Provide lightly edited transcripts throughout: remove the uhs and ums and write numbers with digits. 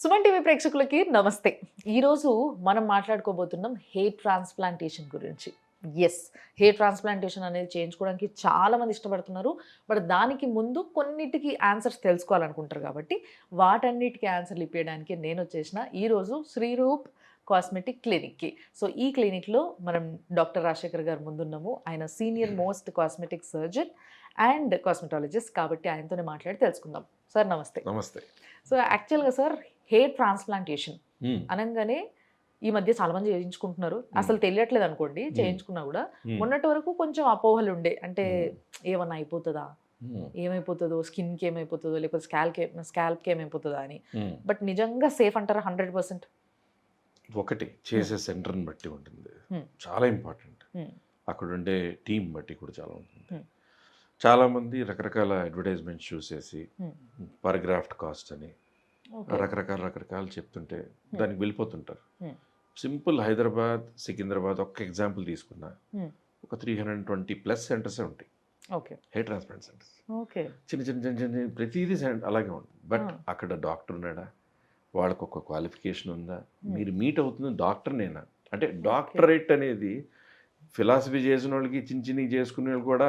Suman TV ప్రేక్షకులకి నమస్తే. ఈరోజు మనం మాట్లాడుకోబోతున్నాం హెయిర్ ట్రాన్స్ప్లాంటేషన్ గురించి. ఎస్, హెయిర్ ట్రాన్స్ప్లాంటేషన్ అనేది చేయించుకోవడానికి చాలామంది ఇష్టపడుతున్నారు. బట్ దానికి ముందు కొన్నిటికి ఆన్సర్స్ తెలుసుకోవాలనుకుంటారు కాబట్టి వాటన్నిటికీ ఆన్సర్లు ఇప్పించడానికి నేను వచ్చేసిన ఈరోజు శ్రీరూప్ కాస్మెటిక్ క్లినిక్కి. సో ఈ క్లినిక్లో మనం డాక్టర్ రాజశేఖర్ గారు ముందున్నాము. ఆయన senior most cosmetic surgeon and cosmetologist కాబట్టి ఆయనతోనే మాట్లాడి తెలుసుకుందాం. సార్ నమస్తే. నమస్తే. సో యాక్చువల్గా సార్ హెయిర్ ట్రాన్స్ప్లాంటేషన్ అనగానే ఈ మధ్య చాలా మంది చేయించుకుంటున్నారు. అసలు తెలియట్లేదు అనుకోండి, చేయించుకున్నా కూడా మొన్నటి వరకు కొంచెం అపోహలు ఉండే. అంటే ఏమన్నా అయిపోతుందా, ఏమైపోతుందో, స్కిన్కి ఏమైపోతుందో, లేకపోతే స్కాల్ప్కి ఏమైపోతుందా అని. బట్ నిజంగా సేఫ్ అంటారా 100%? ఒకటి చేసే సెంటర్ని బట్టి ఉంటుంది, చాలా ఇంపార్టెంట్. అక్కడ ఉండే టీం బట్టి కూడా చాలా ఉంటుంది. చాలామంది రకరకాల అడ్వర్టైజ్మెంట్స్ చూసేసి పర్ గ్రాఫ్ట్ కాస్ట్ అని రకరకాలు చెప్తుంటే దానికి వెళ్ళిపోతుంటారు. సింపుల్ హైదరాబాద్, సికింద్రాబాద్ ఒక్క ఎగ్జాంపుల్ తీసుకున్నా ఒక 320+ సెంటర్స్ ఉంటాయి, హెయిర్ ట్రాన్స్ప్లాంట్ సెంటర్స్. చిన్న చిన్న చిన్న చిన్న ప్రతిదీ అలాగే ఉంటుంది. బట్ అక్కడ డాక్టర్ ఉన్నాడా, వాళ్ళకు ఒక క్వాలిఫికేషన్ ఉందా, మీరు మీట్ అవుతుంది డాక్టర్నేనా? అంటే డాక్టరేట్ అనేది ఫిలాసఫీ చేసిన వాళ్ళకి, చిన్న చిన్నవి చేసుకునే వాళ్ళు కూడా,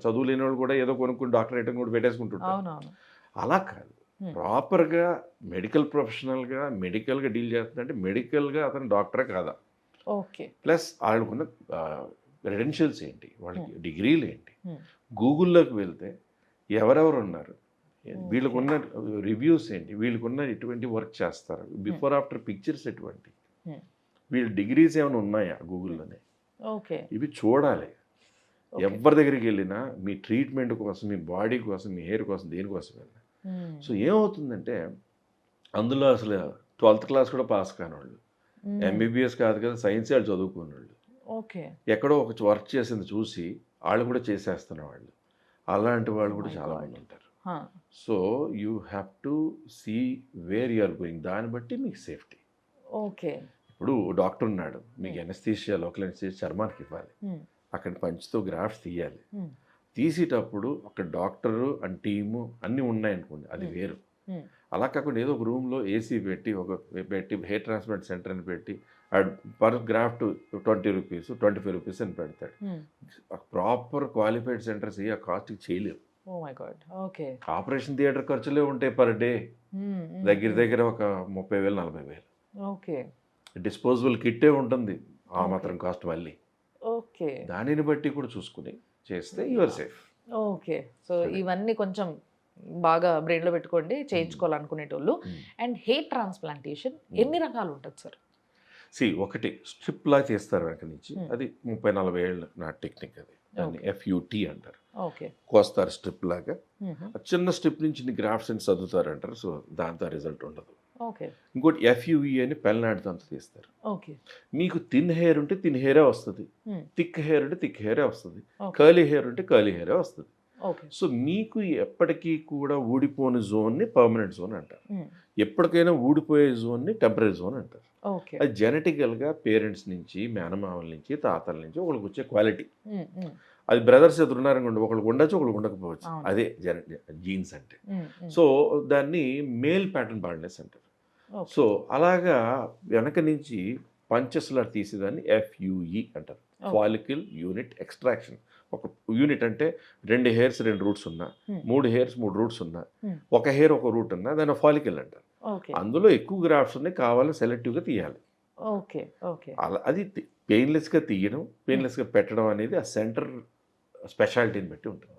చదువు లేని వాళ్ళు కూడా ఏదో కొనుక్కుని డాక్టరేట్ అని కూడా పెట్టేసుకుంటుంటారు. అలా కాదు, ప్రాపర్గా మెడికల్ ప్రొఫెషనల్గా మెడికల్గా డీల్ చేస్తుందంటే మెడికల్గా అతను డాక్టరే కాదా, ప్లస్ వాళ్ళకున్న క్రెడెన్షియల్స్ ఏంటి, వాళ్ళకి డిగ్రీలు ఏంటి, గూగుల్లోకి వెళ్తే ఎవరెవరు ఉన్నారు, వీళ్ళకున్న రివ్యూస్ ఏంటి, వీళ్ళకున్న ఎటువంటి వర్క్ చేస్తారు, బిఫోర్ ఆఫ్టర్ పిక్చర్స్ ఎటువంటి, వీళ్ళ డిగ్రీస్ ఏమైనా ఉన్నాయా గూగుల్లోనే, ఇవి చూడాలి. ఎవరి దగ్గరికి వెళ్ళినా మీ ట్రీట్మెంట్ కోసం, మీ బాడీ కోసం, మీ హెయిర్ కోసం, దేనికోసం వెళ్ళినా. సో ఏమవుతుందంటే అందులో అసలు 12th క్లాస్ కూడా పాస్ కాని వాళ్ళు, ఎంబీబీఎస్ కాదు కదా, సైన్స్ వాళ్ళు చదువుకున్న వాళ్ళు, ఎక్కడో ఒక వర్క్ చేసింది చూసి వాళ్ళు కూడా చేసేస్తున్న వాళ్ళు, అలాంటి వాళ్ళు కూడా చాలామంది ఉంటారు. So you have to see where you are going, దాన్ని బట్టి మీకు సేఫ్టీ. ఇప్పుడు డాక్టర్ ఉన్నాడు, మీకు ఎనస్థీషియా, లోకల్ ఎనస్థీషియా చర్మానికి ఇవ్వాలి, అక్కడ పంచుతో గ్రాఫ్ట్స్ తీయాలి. తీసేటప్పుడు అక్కడ డాక్టరు అండ్ టీము అన్నీ ఉన్నాయనుకోండి, అది వేరు. అలా కాకుండా ఏదో ఒక రూమ్లో ఏసీ పెట్టి హెయిర్ ట్రాన్స్ప్లాంట్ సెంటర్ అని పెట్టి పర్ గ్రాఫ్ట్ 20 రూపీస్ 25 రూపీస్ అని పెడతాడు. ప్రాపర్ క్వాలిఫైడ్ సెంటర్స్ ఆ కాస్ట్కి చేయలేవు. ఆపరేషన్ థియేటర్ ఖర్చులే ఉంటాయి పర్ డే, దగ్గర ఒక 30,000 40,000. డిస్పోజబుల్ కిట్టే ఉంటుంది, ఆ మాత్రం కాస్ట్ మళ్ళీ. దానిని బట్టి కూడా చూసుకుని చేస్తే యువర్ సేఫ్. సో ఇవన్నీ కొంచెం బాగా బ్రెయిన్లో పెట్టుకోండి చేయించుకోవాలనుకునేటోళ్ళు. అండ్ హెయిర్ ట్రాన్స్ప్లాంటేషన్ ఎన్ని రకాలు ఉంటుంది సార్? ఒకటి స్ట్రిప్ లా చేస్తారు వెనక నుంచి, అది 30-40 ఏళ్ళ నా టెక్నిక్, అది దాన్ని FUT అంటారు. కోస్తారు స్ట్రిప్ లాగా, చిన్న స్ట్రిప్ నుంచి గ్రాఫ్ట్స్ అని చదువుతారంటారు. సో దాంతో రిజల్ట్ ఉండదు. ఇంకోటి FUE అని పెళ్ళనాడుతో అంత తీస్తారు. మీకు థిన్ హెయిర్ ఉంటే థిన్ హెయిరే వస్తుంది, థిక్ హెయిర్ ఉంటే థిక్ హెయిరే వస్తుంది, కర్లీ హెయిర్ ఉంటే కర్లీ హెయిరే వస్తుంది. సో మీకు ఎప్పటికీ కూడా ఊడిపోని జోన్ని పర్మనెంట్ జోన్ అంటారు, ఎప్పటికైనా ఊడిపోయే జోన్ని టెంపరీ జోన్ అంటారు. అది జెనెటికల్గా పేరెంట్స్ నుంచి, మేనమామల నుంచి, తాతల నుంచి ఒకరికి వచ్చే క్వాలిటీ. అది బ్రదర్స్ ఎదురు ఉన్నారనుకోండి, ఒకరికి ఉండొచ్చు, ఒకరికి ఉండకపోవచ్చు, అదే జీన్స్ అంటే. సో దాన్ని మేల్ ప్యాటర్న్ బాల్నెస్ అంటారు. సో అలాగా వెనక నుంచి పంచెస్లా తీసేదాన్ని FUE అంటారు, ఫాలికల్ యూనిట్ ఎక్స్ట్రాక్షన్. ఒక యూనిట్ అంటే 2 హెయిర్స్ 2 రూట్స్ ఉన్నా, 3 హెయిర్స్ 3 రూట్స్ ఉన్నా, ఒక హెయిర్ ఒక రూట్ ఉన్నా, దాన్ని ఫాలికల్ అంటారు. అందులో ఎక్కువ గ్రాఫ్ట్స్ ఉన్నాయి, కావాలని సెలెక్టివ్గా తీయాలి. అలా అది పెయిన్లెస్గా తీయడం, పెయిన్లెస్గా పెట్టడం అనేది ఆ సెంటర్ స్పెషాలిటీని బట్టి ఉంటుంది.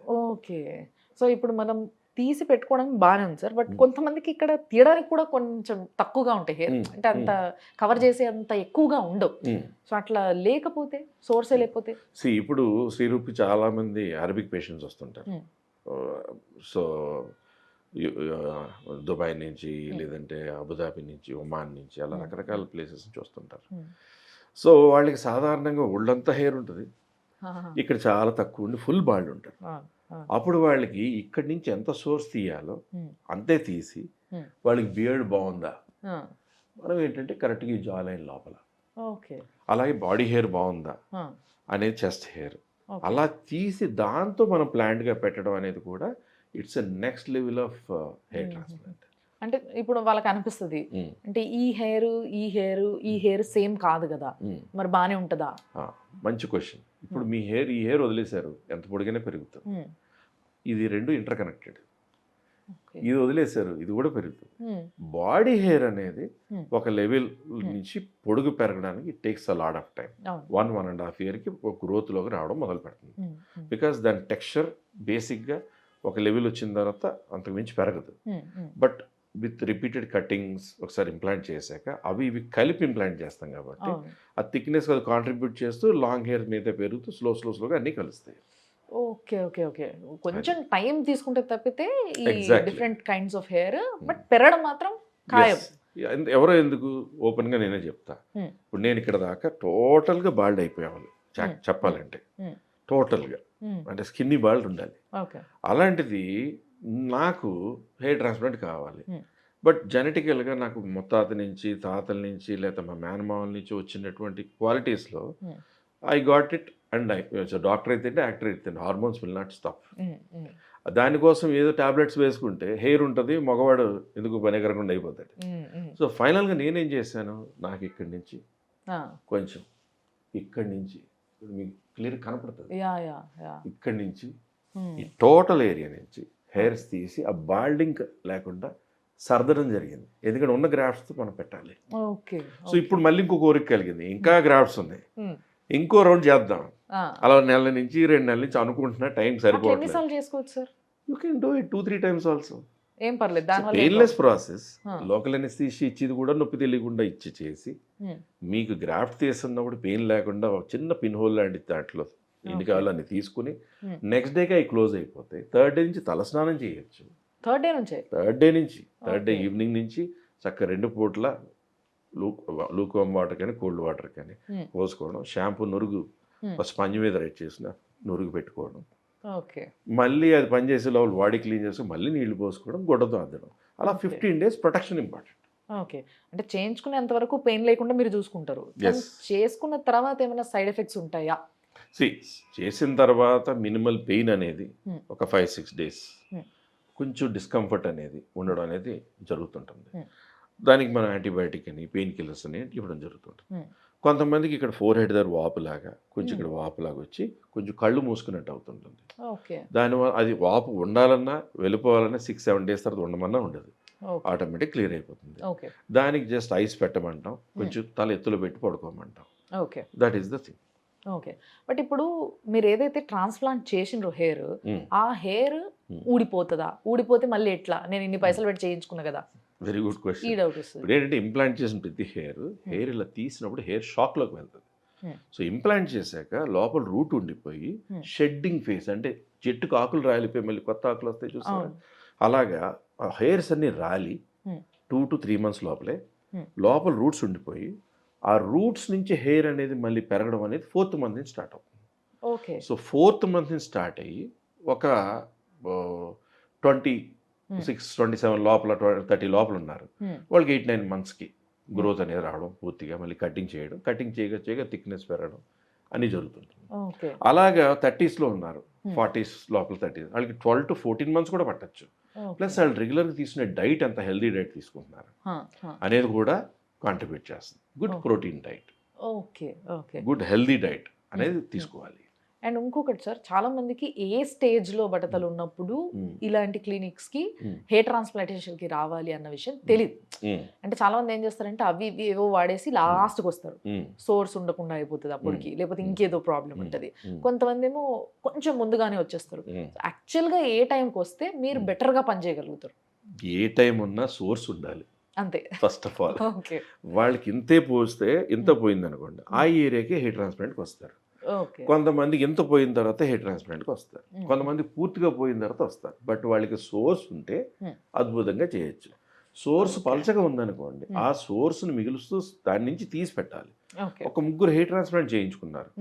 సో ఇప్పుడు మనం తీసి పెట్టుకోవడానికి బాగానే ఉంది సార్, బట్ కొంతమందికి ఇక్కడ తీయడానికి కూడా కొంచెం తక్కువగా ఉంటాయి హెయిర్, అంటే అంత కవర్ చేసే అంత ఎక్కువగా ఉండవు. సో అట్లా లేకపోతే సోర్సే లేకపోతే ఇప్పుడు శ్రీరూప్కి చాలా మంది అరబిక్ పేషెంట్స్ వస్తుంటారు. సో దుబాయ్ నుంచి, లేదంటే అబుదాబి నుంచి, ఒమాన్ నుంచి, అలా రకరకాల ప్లేసెస్ నుంచి వస్తుంటారు. సో వాళ్ళకి సాధారణంగా ఒళ్ళంతా హెయిర్ ఉంటుంది, ఇక్కడ చాలా తక్కువ ఉండి ఫుల్ బాల్డ్ ఉంటారు. అప్పుడు వాళ్ళకి ఇక్కడి నుంచి ఎంత సోర్స్ తీయాలో అంతే తీసి, వాళ్ళకి బియర్డ్ బాగుందా, మనం ఏంటంటే కరెక్ట్గా ఈ జా లైన్ లోపల, అలాగే బాడీ హెయిర్ బాగుందా అనేది చెస్ట్ హెయిర్, అలా తీసి దాంతో మనం ప్లాంట్గా పెట్టడం అనేది కూడా it's a next level of hair transplant. అంటే ఇప్పుడు వాళ్ళకి అనిపిస్తుంది అంటే ఈ హెయిర్ సేమ్ కాదు కదా, మరి బానే ఉంటుందా? మంచి క్వశ్చన్. ఇప్పుడు మీ ఈ హెయిర్ వదిలేశారు, ఎంత పొడిగానే పెరుగుతుంది. ఇది రెండు ఇంటర్ కనెక్టెడ్. ఇది వదిలేశారు, ఇది కూడా పెరుగుతుంది. బాడీ హెయిర్ అనేది ఒక లెవెల్ నుంచి పొడుగు పెరగడానికి it takes a lot of time. 1.5 ఇయర్కి ఒక గ్రోత్లోకి రావడం మొదలు పెడుతుంది. బికాస్ దాని టెక్స్చర్ బేసిక్గా ఒక లెవెల్ వచ్చిన తర్వాత అంతకు మించి పెరగదు. బట్ విత్ రిపీటెడ్ కటింగ్స్ ఒకసారి ఇంప్లాంట్ చేశాక అవి ఇవి కలిపి ఇంప్లాంట్ చేస్తాం కాబట్టి ఆ థిక్నెస్ అది కాంట్రిబ్యూట్ చేస్తూ లాంగ్ హెయిర్ మీద పెరుగుతూ స్లోగా అన్నీ కలుస్తాయి. ఓకే ఓకే ఓకే కొంచెం టైం తీసుకుంటే తప్పితే ఈ different kinds of hair but పెరగడం మాత్రం ఖాయం. ఎవరో ఎందుకు ఓపెన్గా నేనే చెప్తా. ఇప్పుడు నేను ఇక్కడ దాకా టోటల్గా బాల్డ్ అయిపోయేవాళ్ళు చెప్పాలంటే, టోటల్గా అంటే స్కిన్నీ బాల్డ్ ఉండాలి. అలాంటిది నాకు హెయిర్ ట్రాన్స్ప్లాంట్ కావాలి. బట్ జెనెటికల్గా నాకు ముత్తాత నుంచి తాతల నుంచి లేదా మా మేనమామల నుంచి వచ్చినటువంటి క్వాలిటీస్లో I got it. And doctor అయితే యాక్టర్ అయితే హార్మోన్స్ విల్ నాట్ స్టాప్. దానికోసం ఏదో టాబ్లెట్స్ వేసుకుంటే హెయిర్ ఉంటుంది, మగవాడు ఎందుకు పనికరకుండా అయిపోతాడు. సో ఫైనల్గా నేనేం చేశాను, నాకు ఇక్కడి నుంచి కొంచెం ఇక్కడి నుంచి మీకు క్లియర్ కనపడుతుంది, ఇక్కడి నుంచి ఈ టోటల్ ఏరియా నుంచి హెయిర్స్ తీసి ఆ బాల్డింగ్ లేకుండా సర్దడం జరిగింది. ఎందుకంటే ఉన్న గ్రాఫ్ట్స్ మనం పెట్టాలి. సో ఇప్పుడు మళ్ళీ ఇంకో కోరిక కలిగింది, ఇంకా గ్రాఫ్ట్స్ ఉన్నాయి, ఇంకో రౌండ్ చేద్దాం. అలా నెల నుంచి 2 నెలల నుంచి అనుకుంటున్నా, టైం సరిపోతుంది. You can do it 2-3 times also, ఏం పర్లేదు. Painless process. లోకల్ అనెస్థీషియా ఇచ్చేది కూడా నొప్పి తెలియకుండా ఇచ్చి చేసి మీకు గ్రాఫ్ట్ తీస్తున్నప్పుడు పెయిన్ లేకుండా ఒక చిన్న పిన్ హోల్ లాంటి దాంట్లో ఎన్ని కావాలో అన్ని తీసుకుని నెక్స్ట్ డేకి అవి క్లోజ్ అయిపోతాయి. థర్డ్ డే నుంచి తలస్నానం చేయొచ్చు. థర్డ్ డే ఈవినింగ్ నుంచి చక్కగా 2 పూట్ల లూక్ వాటర్ కానీ కోల్డ్ వాటర్ కానీ పోసుకోవడం, షాంపూ నురుగు స్పంజ్ మీద రైట్ చేసిన నురుగు పెట్టుకోవడం, మళ్ళీ అది పనిచేసే లోపల బాడీ క్లీన్ చేసి మళ్ళీ నీళ్లు పోసుకోవడం, గుడ్డతో అద్దడం. అలా 15 days ప్రొటెక్షన్ ఇంపార్టెంట్. ఓకే, అంటే చేయించుకునేంత వరకు పెయిన్ లేకుండా మీరు చూసుకుంటారు. చేసుకున్న తర్వాత ఏమైనా సైడ్ ఎఫెక్ట్స్ ఉంటాయా? చేసిన తర్వాత మినిమల్ పెయిన్ అనేది ఒక 5-6 days కొంచెం డిస్కంఫర్ట్ అనేది ఉండడం అనేది జరుగుతుంటుంది. దానికి మనం యాంటీబయాటిక్ అని పెయిన్ కిల్లర్స్ అని ఇవ్వడం జరుగుతుంటుంది. కొంతమందికి ఇక్కడ ఫోర్ హెడ్ దగ్గర వాపులాగా కొంచెం ఇక్కడ వాపులాగా వచ్చి కొంచెం కళ్ళు మూసుకున్నట్టు అవుతుంటుంది. దానివల్ల అది వాపు ఉండాలన్నా వెళ్ళిపోవాలన్నా 6-7 days తర్వాత ఉండమన్నా ఉండదు, ఆటోమేటిక్ క్లియర్ అయిపోతుంది. దానికి జస్ట్ ఐస్ పెట్టమంటాం, కొంచెం తల ఎత్తులో పెట్టి పడుకోమంటాం. That is the thing. Okay, but ఇప్పుడు మీరు ఏదైతే ట్రాన్స్ప్లాంట్ చేసిండ్రో హెయిర్, ఆ హెయిర్ ఊడిపోతుందా? ఊడిపోతే మళ్ళీ ఎట్లా? నేను ఇన్ని పైసలు పెట్టి చేయించుకున్నా కదా. Very good question. ఇప్పుడు ఏంటంటే ఇంప్లాంట్ చేసిన ప్రతి హెయిర్ ఇలా తీసినప్పుడు హెయిర్ షాక్లోకి వెళ్తుంది. సో ఇంప్లాంట్ చేశాక లోపల రూట్ ఉండిపోయి షెడ్డింగ్ ఫేస్, అంటే చెట్టుకు ఆకులు రాలిపోయి మళ్ళీ కొత్త ఆకులు వస్తాయి చూస్తారా, అలాగా ఆ హెయిర్స్ అన్ని రాలి 2 to 3 months లోపలే లోపల రూట్స్ ఉండిపోయి ఆ రూట్స్ నుంచి హెయిర్ అనేది మళ్ళీ పెరగడం అనేది 4th month నుంచి స్టార్ట్ అవుతుంది. సో 4th month నుంచి స్టార్ట్ అయ్యి ఒక 26-27 లోపల 30 లోపల ఉన్నారు వాళ్ళకి 8-9 monthsకి గ్రోత్ అనేది రావడం, పూర్తిగా మళ్ళీ కటింగ్ చేయగా థిక్నెస్ పెరగడం అన్నీ జరుగుతుంది. అలాగా 30sలో ఉన్నారు, 40s లోపల 30s వాళ్ళకి 12 to 14 months కూడా పట్టచ్చు. ప్లస్ వాళ్ళు రెగ్యులర్గా తీసుకునే డైట్ ఎంత హెల్దీ డైట్ తీసుకుంటున్నారు అనేది కూడా కాంట్రిబ్యూట్ చేస్తుంది. Good protein diet, good healthy diet అనేది తీసుకోవాలి. అండ్ ఇంకొకటి సార్, చాలా మందికి ఏ స్టేజ్లో బట్టతలు ఉన్నప్పుడు ఇలాంటి క్లినిక్స్కి హెయిర్ ట్రాన్స్ప్లాంటేషన్కి రావాలి అన్న విషయం తెలియదు. అంటే చాలా మంది ఏం చేస్తారంటే అవి ఇవి ఏవో వాడేసి లాస్ట్కి వస్తారు, సోర్స్ ఉండకుండా అయిపోతుంది అప్పటికి, లేకపోతే ఇంకేదో ప్రాబ్లం ఉంటుంది. కొంతమంది ఏమో కొంచెం ముందుగానే వచ్చేస్తారు. యాక్చువల్గా ఏ టైంకి వస్తే మీరు బెటర్గా పనిచేయగలుగుతారు? ఏ టైం ఉన్నా సోర్స్ ఉండాలి అంతే. ఫస్ట్ ఆఫ్ ఆల్ వాళ్ళకి ఇంతే పోస్తే ఇంత పోయింది అనుకోండి, ఆ ఏరియాకి హెయిర్ ట్రాన్స్ప్లాంట్కి వస్తారు. కొంతమందికి ఎంత పోయిన తర్వాత హెయిర్ ట్రాన్స్ప్లాంట్కి వస్తారు, కొంతమంది పూర్తిగా పోయిన తర్వాత వస్తారు. బట్ వాళ్ళకి సోర్స్ ఉంటే అద్భుతంగా చేయొచ్చు. సోర్స్ పలచగా ఉందనుకోండి, ఆ సోర్స్ను మిగులుస్తూ దాని నుంచి తీసి పెట్టాలి. ఒక 3 హెయిర్ ట్రాన్స్ప్లాంట్ చేయించుకున్నారు,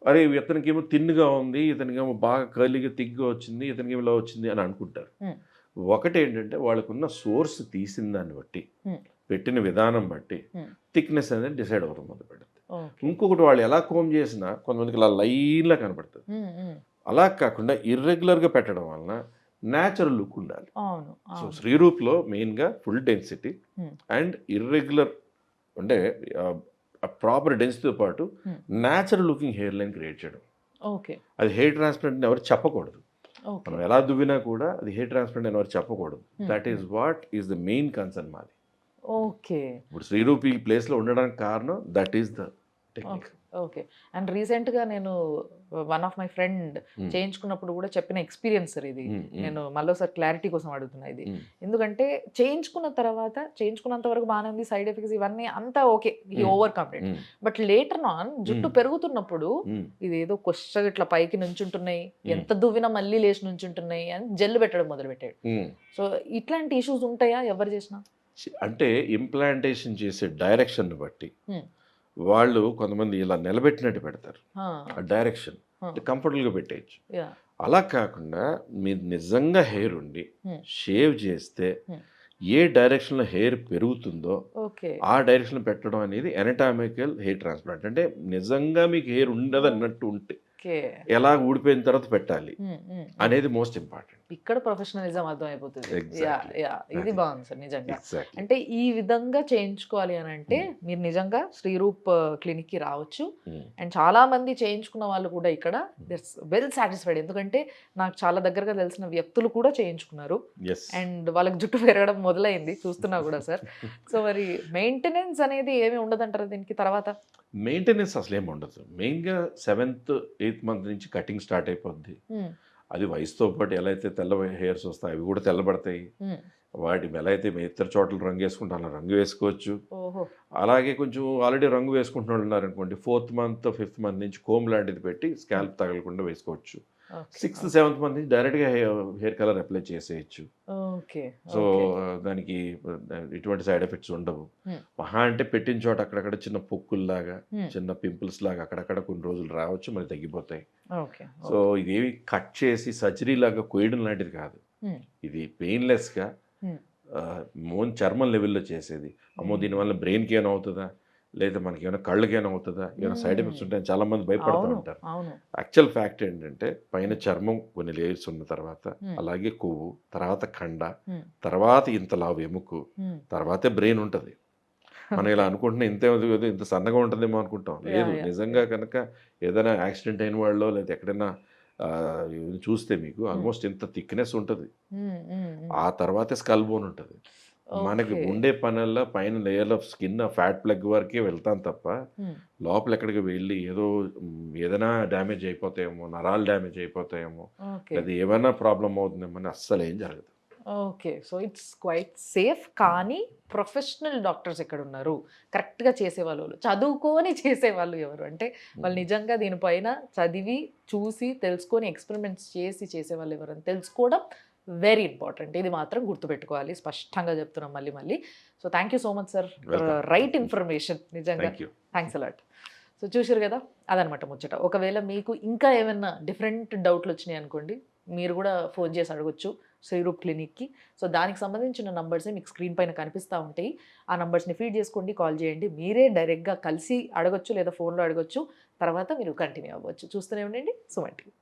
అరే ఇతనికి ఏమో తిన్నుగా ఉంది, ఇతనికేమో బాగా కర్లీగా తిగ్గా వచ్చింది, ఇతనికి ఇలా వచ్చింది అని అనుకుంటారు. ఒకటి ఏంటంటే వాళ్ళకున్న సోర్స్ తీసిన దాన్ని బట్టి, పెట్టిన విధానం బట్టి థిక్నెస్ అనేది డిసైడ్ అవ్వడం మొదలు పెడుతుంది. ఇంకొకటి వాళ్ళు ఎలా కోమ్ చేసినా కొంతమందికి ఇలా లైన్లా కనపడుతుంది. అలా కాకుండా ఇర్రెగ్యులర్గా పెట్టడం వలన న్యాచురల్ లుక్ ఉండాలి. అవును సో అవును శ్రీరూప్లో మెయిన్గా full density Hmm. And irregular అంటే ప్రాపర్ డెన్సిటీతో పాటు Hmm. Natural looking hair line create చేయడం. ఓకే అది హెయిర్ ట్రాన్స్ప్లాంట్ ఎవరు చెప్పకూడదు. ఓకే మనం ఎలా దువ్వినా కూడా అది హెయిర్ ట్రాన్స్ప్లాంట్ అని ఎవరు చెప్పకూడదు. Hmm. That is what is the main concern మాది. ఓకే ఇప్పుడు శ్రీరూప్ ఈ ప్లేస్లో ఉండడానికి కారణం that is the technique. Okay and రీసెంట్గా నేను వన్ ఆఫ్ మై ఫ్రెండ్ చేయించుకున్నప్పుడు కూడా చెప్పిన ఎక్స్పీరియన్స్ సార్ ఇది. నేను మళ్ళీ సార్ క్లారిటీ కోసం అడుగుతున్నా ఇది. ఎందుకంటే చేయించుకున్నంత వరకు బాగానే ఉంది, సైడ్ ఎఫెక్ట్స్ ఇవన్నీ అంతా ఓకే, ఈ overcome it. But later on జుట్టు పెరుగుతున్నప్పుడు ఇదేదో కొచ్చగా ఇట్లా పైకి నుంచుంటున్నాయి, ఎంత దువ్వినా మళ్ళీ లేచి నుంచుంటున్నాయి అని జెల్ పెట్టడం మొదలు పెట్టాడు. సో ఇట్లాంటి ఇష్యూస్ ఉంటాయా ఎవరు చేసినా? అంటే ఇంప్లాంటేషన్ చేసే డైరెక్షన్ బట్టి వాళ్ళు కొంతమంది ఇలా నిలబెట్టినట్టు పెడతారు. ఆ డైరెక్షన్ కంఫర్టబుల్గా పెట్టేయచ్చు. అలా కాకుండా మీరు నిజంగా హెయిర్ ఉండి షేవ్ చేస్తే ఏ డైరెక్షన్లో హెయిర్ పెరుగుతుందో ఆ డైరెక్షన్ పెట్టడం అనేది ఎనటామికల్ హెయిర్ ట్రాన్స్ప్లాంట్. అంటే నిజంగా మీకు హెయిర్ ఉండదు అన్నట్టు ఉంటే ఎలా ఊడిపోయిన తర్వాత పెట్టాలి అనేది మోస్ట్ ఇంపార్టెంట్. ఇక్కడ ప్రొఫెషనలిజం అర్థం అయిపోతుంది. ఇది బాగుంది సార్ నిజంగా. Exactly. అంటే ఈ విధంగా చేయించుకోవాలి అని అంటే మీరు నిజంగా శ్రీరూప్ క్లినిక్ కి రావచ్చు. అండ్ చాలా మంది చేయించుకున్న వాళ్ళు కూడా ఇక్కడ వెల్ సాటిస్ఫైడ్. ఎందుకంటే నాకు చాలా దగ్గరగా తెలిసిన వ్యక్తులు కూడా చేయించుకున్నారు Yes. అండ్ వాళ్ళకి జుట్టు పెరగడం మొదలైంది చూస్తున్నా కూడా సార్. సో మరి మెయింటెనెన్స్ అనేది ఏమి ఉండదంటారు దీనికి తర్వాత? మెయింటెనెన్స్ అసలు ఏమి ఉండదు. మెయిన్గా 7th 8th మంత్ నుంచి కటింగ్ స్టార్ట్ అయిపోద్ది. అది వయసుతో పాటు ఎలా అయితే తెల్ల హెయిర్స్ వస్తాయి అవి కూడా తెల్లబడతాయి. వాటి ఎలా అయితే ఇతర చోట్ల రంగు వేసుకుంటే అలా రంగు వేసుకోవచ్చు. అలాగే కొంచెం ఆల్రెడీ రంగు వేసుకుంటున్న వాళ్ళు ఉన్నారనుకోండి 4th మంత్ 5th మంత్ నుంచి కోమ్ లాంటిది పెట్టి స్కాల్ప్ తగలకుండా వేసుకోవచ్చు. 6th 7th మంత్ నుంచి డైరెక్ట్గా హెయిర్ కలర్ అప్లై చేసేయచ్చు. సో దానికి ఎటువంటి సైడ్ ఎఫెక్ట్స్ ఉండవు. మహా అంటే పెట్టిన చోట అక్కడక్కడ చిన్న పొక్కుల్లాగా చిన్న పింపుల్స్ లాగా అక్కడక్కడ కొన్ని రోజులు రావచ్చు, మరి తగ్గిపోతాయి. సో ఇదేవి కట్ చేసి సర్జరీ లాగా కొయ్యడం లాంటిది కాదు. ఇది పెయిన్లెస్గా చర్మం లెవెల్లో చేసేది. అమ్మో దీనివల్ల బ్రెయిన్కి ఏమైనా అవుతుందా, లేదా మనకి ఏమైనా కళ్ళకి ఏమైనా అవుతుందా, ఏమైనా సైడ్ ఎఫెక్ట్స్ ఉంటాయని చాలా మంది భయపడుతూ ఉంటారు. యాక్చువల్ ఫ్యాక్ట్ ఏంటంటే పైన చర్మం కొన్ని లేయర్స్ ఉన్న తర్వాత అలాగే కొవ్వు, తర్వాత కండ, తర్వాత ఇంత లావు ఎముకు, తర్వాతే బ్రెయిన్ ఉంటుంది. మనం ఇలా అనుకుంటున్నా ఇంత సన్నగా ఉంటుందేమో అనుకుంటాం. లేదు, నిజంగా కనుక ఏదైనా యాక్సిడెంట్ అయిన వాళ్ళలో లేదా ఎక్కడైనా చూస్తే మీకు ఆల్మోస్ట్ ఇంత థిక్నెస్ ఉంటుంది. ఆ తర్వాతే స్కల్ బోన్ ఉంటుంది. మనకి ఉండే పనుల్లో పైన layer of skin fat plug వరకే వెళ్తాం తప్ప లోపల ఎక్కడికి వెళ్ళి ఏదైనా డ్యామేజ్ అయిపోతాయేమో, నరాలు డ్యామేజ్ అయిపోతాయేమో, లేదా ఏమైనా ప్రాబ్లం అవుతుందేమో అని అస్సలు ఏం జరగదు. Okay, so it's quite safe. కానీ ప్రొఫెషనల్ డాక్టర్స్ ఎక్కడ ఉన్నారు, కరెక్ట్గా చేసేవాళ్ళు, చదువుకొని చేసేవాళ్ళు ఎవరు అంటే వాళ్ళు నిజంగా దీనిపైన చదివి చూసి తెలుసుకొని ఎక్స్పెరిమెంట్స్ చేసి చేసేవాళ్ళు ఎవరు అని తెలుసుకోవడం వెరీ ఇంపార్టెంట్. ఇది మాత్రం గుర్తుపెట్టుకోవాలి, స్పష్టంగా చెప్తున్నాం మళ్ళీ. So thank you so much sir for right information. నిజంగా థ్యాంక్స్ అలాట్. సో చూసారు కదా, అదనమాట ముచ్చట. ఒకవేళ మీకు ఇంకా ఏమైనా డిఫరెంట్ డౌట్లు వచ్చినాయి అనుకోండి, మీరు కూడా ఫోన్ చేసి అడగొచ్చు శ్రీరూప్ క్లినిక్కి. సో దానికి సంబంధించిన నంబర్సే మీకు స్క్రీన్ పైన కనిపిస్తూ ఉంటాయి. ఆ నంబర్స్ని ఫీడ్ చేసుకోండి, కాల్ చేయండి. మీరే డైరెక్ట్గా కలిసి అడగొచ్చు లేదా ఫోన్లో అడగొచ్చు. తర్వాత మీరు కంటిన్యూ అవ్వచ్చు. చూస్తూనే ఉండండి సుమన్ టీవీ.